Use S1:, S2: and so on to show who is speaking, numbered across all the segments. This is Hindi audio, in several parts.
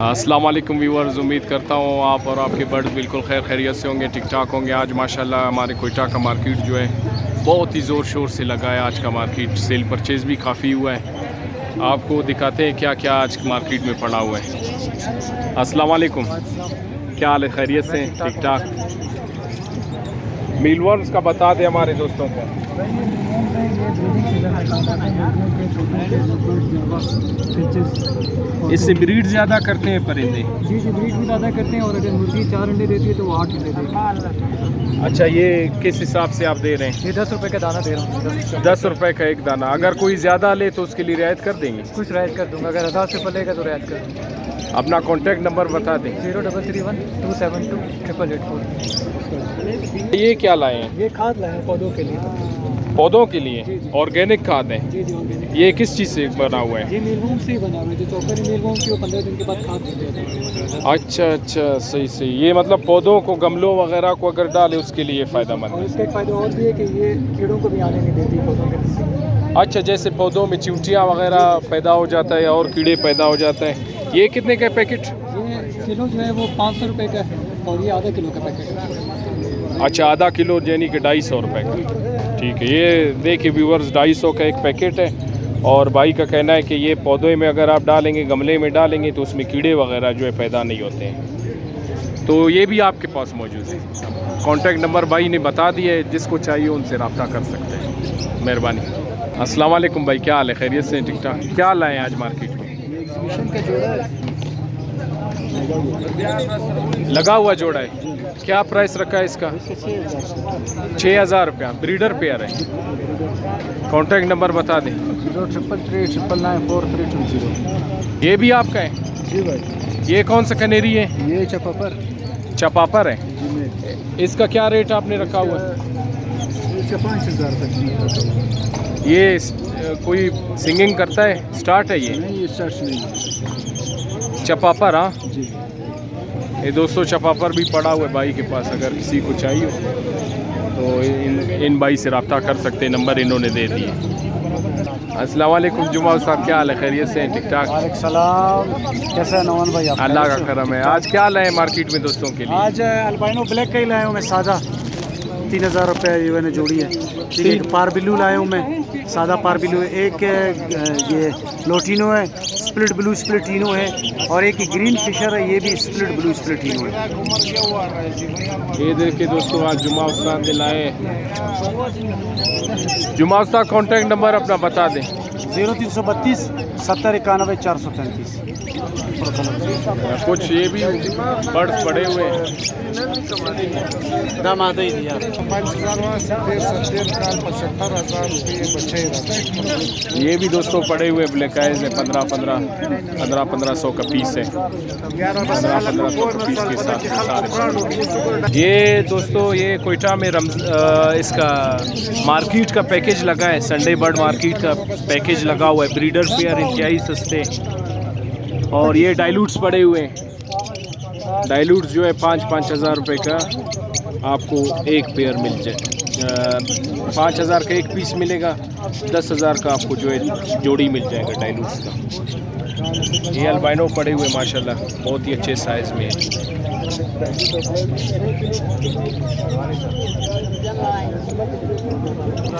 S1: अस्सलाम वालेकुम व्यूअर्स, उम्मीद करता हूँ आप और आपके बर्ड्स बिल्कुल खैर खैरियत से होंगे, ठीक ठाक होंगे। आज माशाल्लाह हमारे कोयटा का मार्केट जो है बहुत ही ज़ोर शोर से लगा है। आज का मार्केट सेल परचेज़ भी काफ़ी हुआ है। आपको दिखाते हैं क्या क्या आज मार्केट में पड़ा हुआ है। अस्सलाम वालेकुम, क्या हाल है? खैरियत से? ठीक ठाक। मीलवर्म्स का बता दें हमारे दोस्तों को। इससे ब्रीड ज़्यादा करते हैं परिंदे?
S2: जी जी, ब्रीड भी ज़्यादा करते हैं और अगर मुर्गी 4 अंडे देती है तो वो 8 अंडे देगी।
S1: अच्छा, ये किस हिसाब से आप दे रहे हैं?
S2: ये 10 रुपये का दाना दे रहा हूँ।
S1: 10 रुपये का एक दाना। अगर कोई ज़्यादा ले तो उसके लिए रियायत कर देंगे?
S2: कुछ रियायत कर दूंगा, अगर 1000 से पलेगा तो रियायत कर दूँगा।
S1: अपना कॉन्टैक्ट नंबर बता दें।
S2: 0331 272 8884।
S1: ये क्या लाए हैं?
S2: ये खाद लाए हैं पौधों के लिए।
S1: पौधों के लिए
S2: जी, जी।
S1: ऑर्गेनिक खाद है?
S2: जी जी, ऑर्गेनिक।
S1: ये किस चीज़ से बना हुआ है?
S2: ये मीलवॉर्म से ही बना हुआ है। जो चौकर मीलवॉर्म की वो 15 दिन के बाद खाद देते हैं।
S1: अच्छा अच्छा, सही सही। ये मतलब पौधों को, गमलों वगैरह को अगर डाले उसके लिए फ़ायदेमंद
S2: और
S1: है।
S2: इसका एक फ़ायदा और भी है कि ये कीड़ों को भी आने नहीं देती पौधों के नीचे।
S1: अच्छा, जैसे पौधों में चिमटियाँ वगैरह पैदा हो जाता है और कीड़े पैदा हो जाते हैं। ये कितने का पैकेट?
S2: ये किलो जो है वो 500 रुपये का है और ये आधा किलो का पैकेट है।
S1: अच्छा, आधा किलो यानी कि 250 रुपये का। ठीक है, ये देखिए व्यूअर्स, 250 का एक पैकेट है। और भाई का कहना है कि ये पौधे में अगर आप डालेंगे, गमले में डालेंगे तो उसमें कीड़े वगैरह जो है पैदा नहीं होते हैं। तो ये भी आपके पास मौजूद है। कॉन्टैक्ट नंबर भाई ने बता दिया है, जिसको चाहिए उनसे रब्ता कर सकते हैं। मेहरबानी। अस्सलाम वालेकुम भाई, क्या हाल है? खैरियत से? ठीक ठाक। क्या लाए हैं आज मार्केट में?
S2: एग्जीबिशन का जोड़ा है,
S1: लगा हुआ जोड़ा है। क्या प्राइस रखा है इसका? 6000 रुपया। ब्रीडर पेयर है। कॉन्टैक्ट नंबर बता दें।
S2: 0333994320।
S1: ये भी आपका है?
S2: जी भाई।
S1: ये कौन सा कनेरी है?
S2: ये चपापर
S1: चपापर है।
S2: जी में
S1: इसका क्या रेट आपने रखा हुआ है?
S2: इसका 5000 तक।
S1: ये कोई सिंगिंग करता है? स्टार्ट है ये?
S2: नहीं, ये स्टार्ट नहीं।
S1: चपापर, हाँ।
S2: जी।
S1: ये दोस्तों चपापर भी पड़ा हुआ है भाई के पास, अगर किसी को चाहिए हो तो इन भाई से रब्ता कर सकते हैं। नंबर इन्होंने दे दिए। अस्सलाम वालेकुम जुमा साहब, क्या हाल है? खैरियत से? ठीक ठाक।
S2: वालेकुम सलाम। कैसा है नौमान भाई? आप?
S1: अल्लाह का करम है। आज क्या लाए मार्केट में दोस्तों के लिए?
S2: आज अल्बाइनो ब्लैक का ही लाया हूँ मैं, सादा 3000 रुपये ये मैंने जोड़ी है। ठीक है, एक पारबिलू लाया हूँ मैं, सादा पारबिलू है। एक ये लोटिनो है, स्प्लिट ब्लू स्प्लिटिनो है, और एक ग्रीन फिशर है, ये भी स्प्लिट ब्लू स्प्लिटिनो है।
S1: ये देखिए दोस्तों, आज जुमा उस्ताद ने लाए। जुमा उस्ताद कॉन्टैक्ट नंबर अपना बता दें।
S2: 0332 70 91 433।
S1: कुछ ये भी बर्ड्स पड़े हुए हैं।
S2: दाम आधा ही दिया।
S1: ये भी दोस्तों पड़े हुए ब्लैक आइज है। 1500 का पीस है। 1500 का पीस के साथ सारे। ये दोस्तों, ये कोयटा में इसका मार्केट का पैकेज लगा है। संडे बर्ड मार्केट का पैकेज लगा हुआ है। ब्रीडर पेयर इंतहाई सस्ते, और ये डाइल्यूट्स पड़े हुए हैं। डाइल्यूट्स जो है 5-5 हज़ार रुपये का आपको एक पेयर मिल जाए। 5000 का एक पीस मिलेगा, 10,000 का आपको जो है जोड़ी मिल जाएगा डाइल्यूट्स का। ये अल्बाइनो पड़े हुए माशाल्लाह बहुत ही अच्छे साइज़ में है।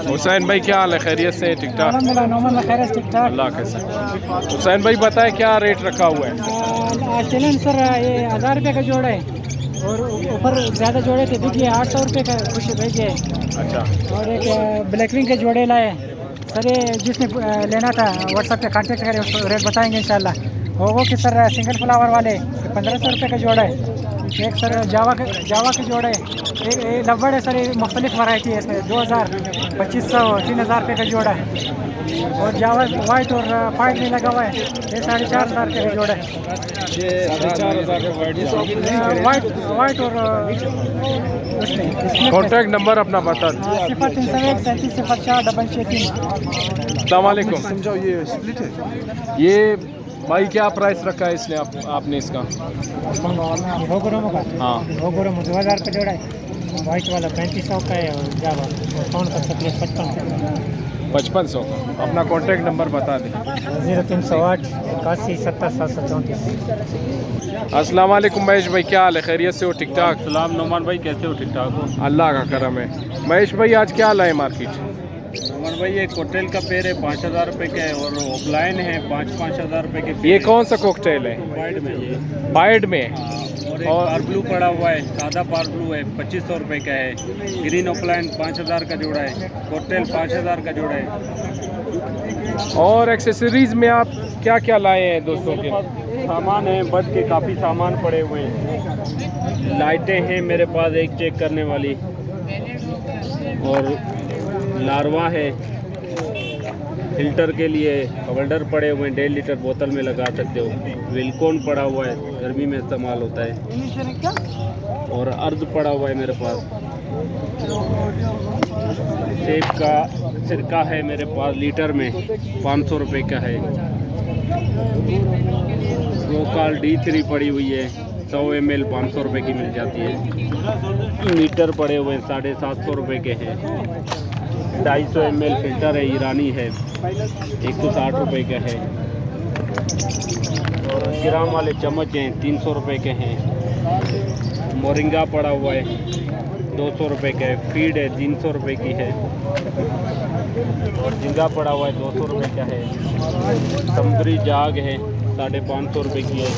S1: हुसैन भाई, क्या हाल है? खैरियत से? ठीक ठाक। अल्लाह के साथ। हुसैन भाई बताएं, क्या रेट रखा हुआ है?
S2: चलन सर, ये 1000 रुपये का जोड़ा है, और ऊपर ज़्यादा जोड़े थे देखिए 800 रुपये का कुछ भेजे।
S1: अच्छा।
S2: और एक ब्लैक विंग के जोड़े लाए सर। ये जिसने लेना था व्हाट्सएप पे कांटेक्ट करें, उसको रेट बताएंगे इंशाल्लाह। वो कि सर सिंगल फ्लावर वाले 1500 रुपये का जोड़ा है। एक सर जावा के जोड़े, एक लव्बड़ है सर, ये मुख्तलिफ वैरायटी है इसमें। 2000, 2500, 3000 रुपये का जोड़ा है। और जावा वाइट और पाइट में लगा हुआ है, ये 4500 रुपये का जोड़ा है।
S1: 4500
S2: वाइट और उसमें।
S1: कॉन्टैक्ट नंबर अपना बता।
S2: 0301 37 04 663।
S1: अस्सलाम वालेकुम।
S2: समझाओ, ये स्प्लिट है।
S1: ये भाई क्या प्राइस रखा है इसने आपने इसका?
S2: भोगोरों का,
S1: हाँ।
S2: भोगोरों 2000 का जोड़ा है। वाइट वाला 3500 का है, और जावा कौन कर सकते हैं 5500 का।
S1: 5500 का। अपना कॉन्टेक्ट नंबर बता दें।
S2: 0308 81 70 734।
S1: अस्सलाम वालेकुम महेश भाई, क्या हाल है? खैरियत से हो? ठीक ठाक?
S3: सलाम नोमान भाई, कैसे हो? ठीक ठाक हो?
S1: अल्लाह का करम है। महेश भाई आज क्या लाए मार्केट?
S3: नोमान भाई ये कोकटेल का पेड़ है 5000 रुपये के है, और ऑफलाइन है 5-5 हज़ार रुपये के पेड़
S1: ये
S3: है।
S1: कौन सा कॉकटेल है?
S3: वाइड में ये
S1: बाइड में।
S3: और एक पार ब्लू पड़ा हुआ है, सादा पार ब्लू है 2500 रुपये का है। ग्रीन ऑफलाइन 5000 का जोड़ा है। कोकटेल 5000 का जोड़ा है।
S1: और एक्सेसरीज में आप क्या क्या लाए हैं दोस्तों के?
S3: सामान है, बड के काफ़ी सामान पड़े हुए हैं। लाइटें हैं मेरे पास एक चेक करने वाली, और लारवा है, फिल्टर के लिए होल्डर पड़े हुए हैं, 1.5 लीटर बोतल में लगा सकते हो। विलकोन पड़ा हुआ है, गर्मी में इस्तेमाल होता है। और अर्ध पड़ा हुआ है मेरे पास। सेब का सिरका है मेरे पास लीटर में 500 रुपये का है। रोकाल D3 पड़ी हुई है 100 ml 500 रुपये की मिल जाती है। मीटर पड़े हुए हैं 750 रुपये के हैं। 250 ml फिल्टर है, ईरानी है, 160 रुपये का है। और ग्राम वाले चम्मच हैं 300 रुपये के हैं। मोरिंगा पड़ा हुआ है 200 रुपये का है। फीड है 300 रुपये की है। और झींगा पड़ा हुआ है 200 रुपये का है। समुद्री जाग है 550 रुपये की है।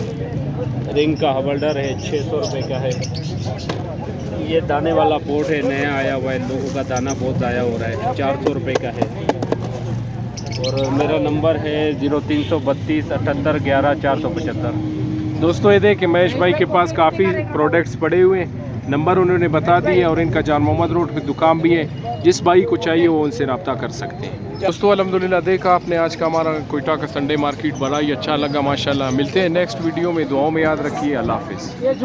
S3: रिंग का होल्डर है 600 रुपये का है। ये दाने वाला पोट है, नया आया हुआ है, लोगों का दाना बहुत ज़ाया हो रहा है, 400 रुपये का है। और मेरा नंबर है 0332 78 11 475।
S1: दोस्तों ये देखें महेश भाई के पास काफ़ी प्रोडक्ट्स पड़े हुए हैं, नंबर उन्होंने बता दिए, और इनका जान मोहम्मद रोड पे दुकान भी है। जिस भाई को चाहिए वो उनसे रब्ता कर सकते हैं। दोस्तों अल्हम्दुलिल्लाह देखा आपने आज का हमारा कोयटा का संडे मार्केट, बड़ा ही अच्छा लगा माशाल्लाह। मिलते हैं नेक्स्ट वीडियो में, दुआओं में याद रखिए। अल्लाह हाफिज़।